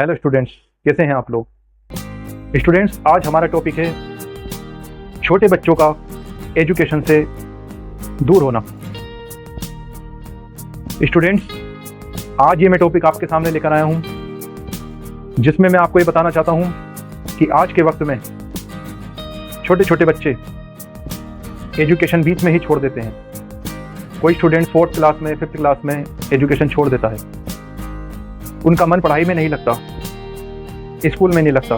Hello students, कैसे हैं आप लोग। स्टूडेंट्स, आज हमारा टॉपिक है छोटे बच्चों का एजुकेशन से दूर होना। स्टूडेंट्स, आज ये मैं टॉपिक आपके सामने लेकर आया हूँ जिसमें मैं आपको ये बताना चाहता हूँ कि आज के वक्त में छोटे छोटे बच्चे एजुकेशन बीच में ही छोड़ देते हैं। कोई स्टूडेंट 4th क्लास में 5th क्लास में एजुकेशन छोड़ देता है। उनका मन पढ़ाई में नहीं लगता, स्कूल में नहीं लगता।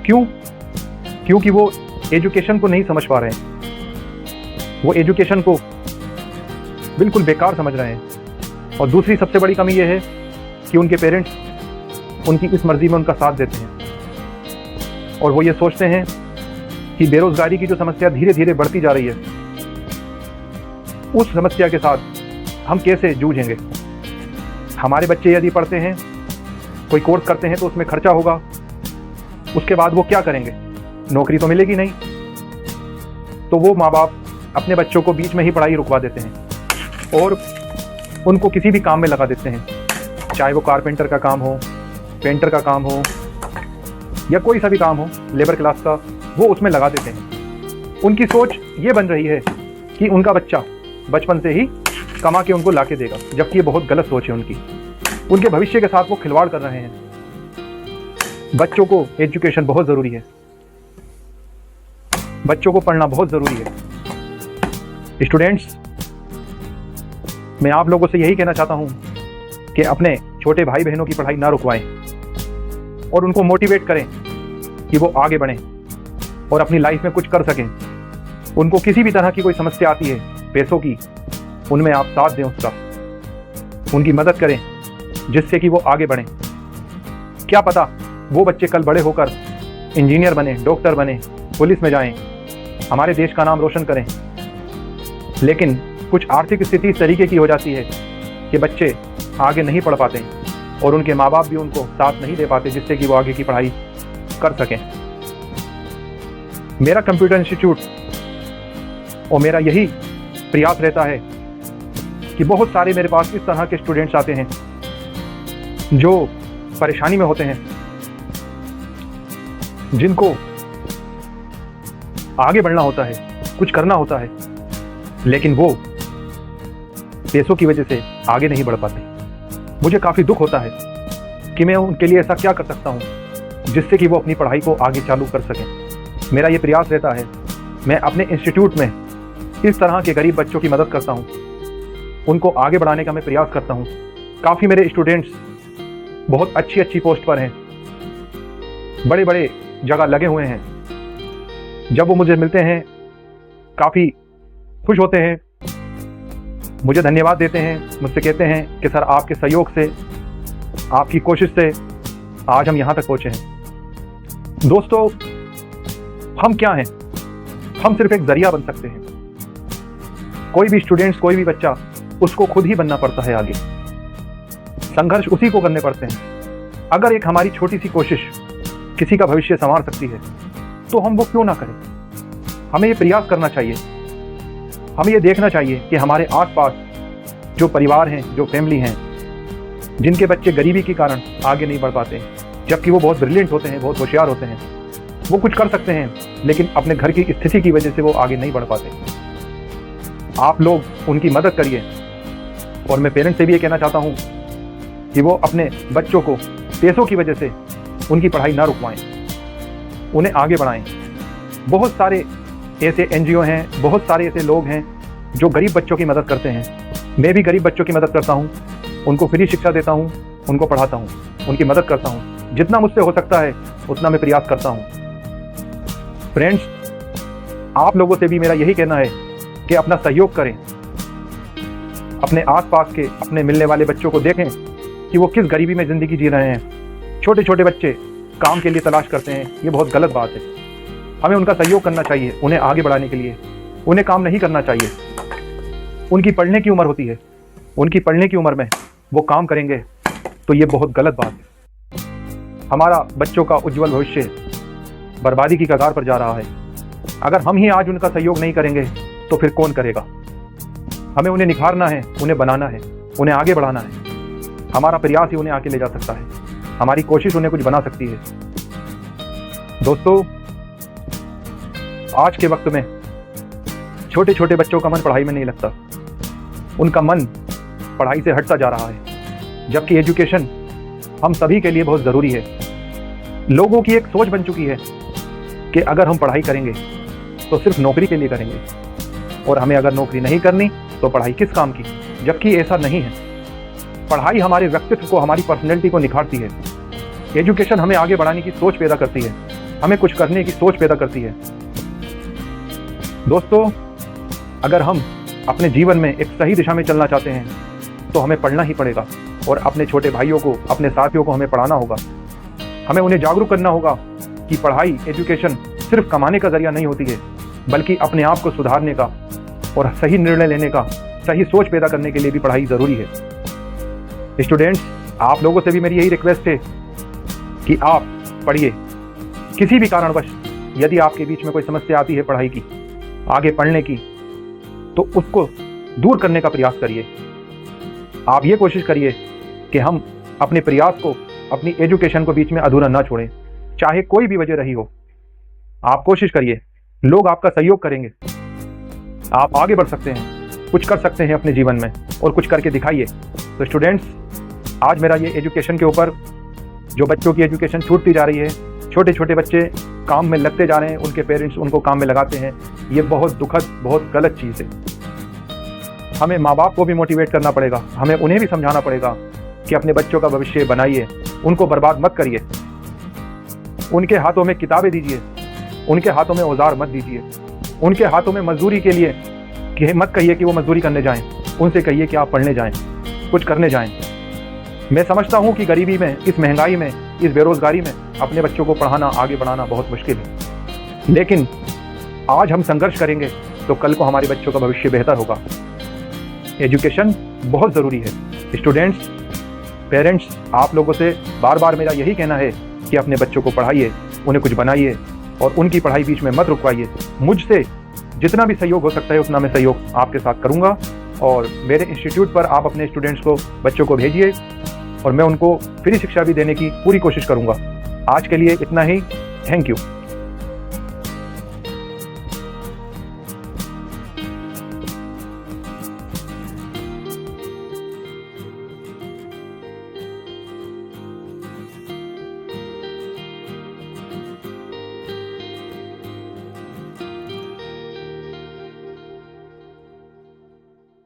क्यों? क्योंकि वो एजुकेशन को नहीं समझ पा रहे हैं, वो एजुकेशन को बिल्कुल बेकार समझ रहे हैं। और दूसरी सबसे बड़ी कमी ये है कि उनके पेरेंट्स उनकी इस मर्जी में उनका साथ देते हैं और वो ये सोचते हैं कि बेरोजगारी की जो समस्या धीरे धीरे बढ़ती जा रही है, उस समस्या के साथ हम कैसे जूझेंगे। हमारे बच्चे यदि पढ़ते हैं, कोई कोर्स करते हैं तो उसमें खर्चा होगा, उसके बाद वो क्या करेंगे? नौकरी तो मिलेगी नहीं। तो वो माँ बाप अपने बच्चों को बीच में ही पढ़ाई रुकवा देते हैं और उनको किसी भी काम में लगा देते हैं, चाहे वो कारपेंटर का काम हो, पेंटर का काम हो या कोई सा भी काम हो, लेबर क्लास का, वो उसमें लगा देते हैं। उनकी सोच ये बन रही है कि उनका बच्चा बचपन से ही कमा के उनको लाके देगा, जबकि ये बहुत गलत सोच है उनकी। उनके भविष्य के साथ वो खिलवाड़ कर रहे हैं। बच्चों को एजुकेशन बहुत ज़रूरी है, बच्चों को पढ़ना बहुत ज़रूरी है। स्टूडेंट्स, मैं आप लोगों से यही कहना चाहता हूँ कि अपने छोटे भाई बहनों की पढ़ाई ना रुकवाएं और उनको मोटिवेट करें कि वो आगे बढ़ें और अपनी लाइफ में कुछ कर सकें। उनको किसी भी तरह की कोई समस्या आती है पैसों की, उनमें आप साथ दें, उसका उनकी मदद करें जिससे कि वो आगे बढ़ें। क्या पता वो बच्चे कल बड़े होकर इंजीनियर बने, डॉक्टर बने, पुलिस में जाएं, हमारे देश का नाम रोशन करें। लेकिन कुछ आर्थिक स्थिति इस तरीके की हो जाती है कि बच्चे आगे नहीं पढ़ पाते और उनके माँ बाप भी उनको साथ नहीं दे पाते जिससे कि वो आगे की पढ़ाई कर सकें। मेरा कंप्यूटर इंस्टीट्यूट और मेरा यही प्रयास रहता है कि बहुत सारे मेरे पास इस तरह के स्टूडेंट्स आते हैं जो परेशानी में होते हैं, जिनको आगे बढ़ना होता है, कुछ करना होता है, लेकिन वो पैसों की वजह से आगे नहीं बढ़ पाते। मुझे काफ़ी दुख होता है कि मैं उनके लिए ऐसा क्या कर सकता हूँ जिससे कि वो अपनी पढ़ाई को आगे चालू कर सकें। मेरा ये प्रयास रहता है, मैं अपने इंस्टीट्यूट में इस तरह के गरीब बच्चों की मदद करता हूँ, उनको आगे बढ़ाने का मैं प्रयास करता हूँ। काफ़ी मेरे स्टूडेंट्स बहुत अच्छी अच्छी पोस्ट पर हैं, बड़े बड़े जगह लगे हुए हैं। जब वो मुझे मिलते हैं काफ़ी खुश होते हैं, मुझे धन्यवाद देते हैं, मुझसे कहते हैं कि सर आपके सहयोग से, आपकी कोशिश से आज हम यहाँ तक पहुँचे हैं। दोस्तों, हम क्या हैं? हम सिर्फ एक जरिया बन सकते हैं। कोई भी स्टूडेंट्स, कोई भी बच्चा, उसको खुद ही बनना पड़ता है आगे। संघर्ष उसी को करने पड़ते हैं। अगर एक हमारी छोटी सी कोशिश किसी का भविष्य संवार सकती है तो हम वो क्यों ना करें। हमें ये प्रयास करना चाहिए, हमें ये देखना चाहिए कि हमारे आसपास जो परिवार हैं, जो फैमिली हैं, जिनके बच्चे गरीबी के कारण आगे नहीं बढ़ पाते, जबकि वो बहुत ब्रिलियंट होते हैं, बहुत होशियार होते हैं, वो कुछ कर सकते हैं, लेकिन अपने घर की स्थिति की वजह से वो आगे नहीं बढ़ पाते। आप लोग उनकी मदद करिए। और मैं पेरेंट्स से भी ये कहना चाहता हूँ कि वो अपने बच्चों को पैसों की वजह से उनकी पढ़ाई ना रुकवाएं, उन्हें आगे बढ़ाएं। बहुत सारे ऐसे NGO हैं, बहुत सारे ऐसे लोग हैं जो गरीब बच्चों की मदद करते हैं। मैं भी गरीब बच्चों की मदद करता हूँ, उनको फ्री शिक्षा देता हूँ, उनको पढ़ाता हूँ, उनकी मदद करता हूँ। जितना मुझसे हो सकता है उतना मैं प्रयास करता हूँ। फ्रेंड्स, आप लोगों से भी मेरा यही कहना है कि अपना सहयोग करें, अपने आसपास के, अपने मिलने वाले बच्चों को देखें कि वो किस गरीबी में ज़िंदगी जी रहे हैं। छोटे छोटे बच्चे काम के लिए तलाश करते हैं, ये बहुत गलत बात है। हमें उनका सहयोग करना चाहिए, उन्हें आगे बढ़ाने के लिए। उन्हें काम नहीं करना चाहिए। उनकी पढ़ने की उम्र होती है, उनकी पढ़ने की उम्र में वो काम करेंगे तो ये बहुत गलत बात है। हमारा बच्चों का उज्जवल भविष्य बर्बादी की कगार पर जा रहा है। अगर हम ही आज उनका सहयोग नहीं करेंगे तो फिर कौन करेगा। हमें उन्हें निखारना है, उन्हें बनाना है, उन्हें आगे बढ़ाना है। हमारा प्रयास ही उन्हें आगे ले जा सकता है। हमारी कोशिश उन्हें कुछ बना सकती है। दोस्तों, आज के वक्त में छोटे छोटे बच्चों का मन पढ़ाई में नहीं लगता, उनका मन पढ़ाई से हटता जा रहा है, जबकि एजुकेशन हम सभी के लिए बहुत ज़रूरी है। लोगों की एक सोच बन चुकी है कि अगर हम पढ़ाई करेंगे तो सिर्फ नौकरी के लिए करेंगे, और हमें अगर नौकरी नहीं करनी तो पढ़ाई किस काम की, जबकि ऐसा नहीं है। पढ़ाई हमारे व्यक्तित्व को, हमारी पर्सनैलिटी को निखारती है। एजुकेशन हमें आगे बढ़ाने की सोच पैदा करती है, हमें कुछ करने की सोच पैदा करती है। दोस्तों, अगर हम अपने जीवन में एक सही दिशा में चलना चाहते हैं तो हमें पढ़ना ही पड़ेगा, और अपने छोटे भाइयों को, अपने साथियों को हमें पढ़ाना होगा। हमें उन्हें जागरूक करना होगा कि पढ़ाई, एजुकेशन सिर्फ कमाने का जरिया नहीं होती है, बल्कि अपने आप को सुधारने का और सही निर्णय लेने का, सही सोच पैदा करने के लिए भी पढ़ाई ज़रूरी है। स्टूडेंट्स, आप लोगों से भी मेरी यही रिक्वेस्ट है कि आप पढ़िए। किसी भी कारणवश यदि आपके बीच में कोई समस्या आती है पढ़ाई की, आगे पढ़ने की, तो उसको दूर करने का प्रयास करिए। आप ये कोशिश करिए कि हम अपने प्रयास को, अपनी एजुकेशन को बीच में अधूरा ना छोड़ें, चाहे कोई भी वजह रही हो। आप कोशिश करिए, लोग आपका सहयोग करेंगे, आप आगे बढ़ सकते हैं, कुछ कर सकते हैं अपने जीवन में, और कुछ करके दिखाइए। तो स्टूडेंट्स, आज मेरा ये एजुकेशन के ऊपर, जो बच्चों की एजुकेशन छूटती जा रही है, छोटे छोटे बच्चे काम में लगते जा रहे हैं, उनके पेरेंट्स उनको काम में लगाते हैं, ये बहुत दुखद, बहुत गलत चीज़ है। हमें माँ बाप को भी मोटिवेट करना पड़ेगा, हमें उन्हें भी समझाना पड़ेगा कि अपने बच्चों का भविष्य बनाइए, उनको बर्बाद मत करिए। उनके हाथों में किताबें दीजिए, उनके हाथों में औजार मत दीजिए, उनके हाथों में मजदूरी के लिए कि मत कहिए कि वो मजदूरी करने जाएं, उनसे कहिए कि आप पढ़ने जाएं, कुछ करने जाएं। मैं समझता हूँ कि गरीबी में, इस महंगाई में, इस बेरोजगारी में अपने बच्चों को पढ़ाना, आगे बढ़ाना बहुत मुश्किल है, लेकिन आज हम संघर्ष करेंगे तो कल को हमारे बच्चों का भविष्य बेहतर होगा। एजुकेशन बहुत ज़रूरी है। स्टूडेंट्स, पेरेंट्स, आप लोगों से बार बार मेरा यही कहना है कि अपने बच्चों को पढ़ाइए, उन्हें कुछ बनाइए, और उनकी पढ़ाई बीच में मत रुकवाइए। मुझसे जितना भी सहयोग हो सकता है उतना मैं सहयोग आपके साथ करूंगा, और मेरे इंस्टीट्यूट पर आप अपने स्टूडेंट्स को, बच्चों को भेजिए, और मैं उनको फ्री शिक्षा भी देने की पूरी कोशिश करूंगा। आज के लिए इतना ही। Thank you.